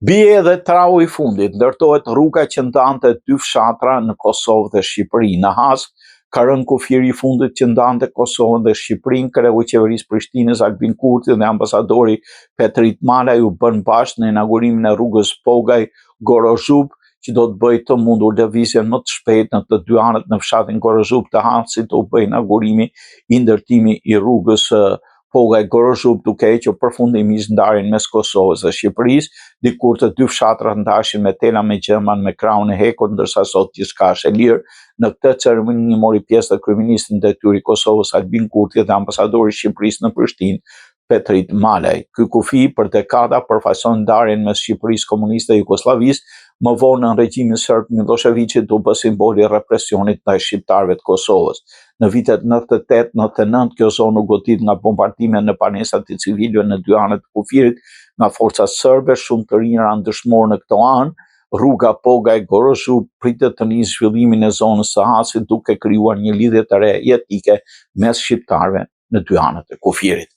Bie edhe trau I fundit, ndërtohet rruga që ndante dy fshatra në Kosovë dhe Shqipëri. Në Has, ka rënë kufiri I fundit që ndante Kosovën dhe Shqipërinë, kreu I qeverisë Prishtinës Albin Kurti dhe ambasadori Petrit Malaj u bën bashkë në inaugurimin e rrugës Pogaj-Gorozhub, që do të bëjë të mundur lëvizjen më të shpejtë në të dy anët në fshatin Gorozhub të Hasit, u bë inaugurimi I ndërtimi I rrugës Pogaj-Gorozhub, duke hequr përfundimisht ndarjen mes Kosovës dhe Shqipërisë. Dikur të dy fshatrat ndashin me tela me gjerman me krahun e hekur, ndërsa sot gjithçka është e lirë. Në këtë ceremoni mori pjesë dhe kryeministri I detyr I Kosovës Albin Kurti dhe ambasadori I Shqipërisë në Prishtinë Petrit Malaj. Ky kufi për dekada përfaqëson ndarjen mes Shqipërisë komuniste dhe Jugosllavisë, më vonë në regjimin serb Miloševićit u bë simboli I represionit ndaj shqiptarëve të Kosovës. Në vitet 98-99 kjo zonë u godit nga bombardime në banesat të civilëve në dy anët të kufirit nga forcat serbe, shumë të rinj janë dëshmorë në këto anë. Rruga Pogaj-Gorozhub pritet të nisë zhvillimin e zonës së Hasit duke krijuar një lidhje të re jetike mes shqiptarëve në dy anët e kufirit.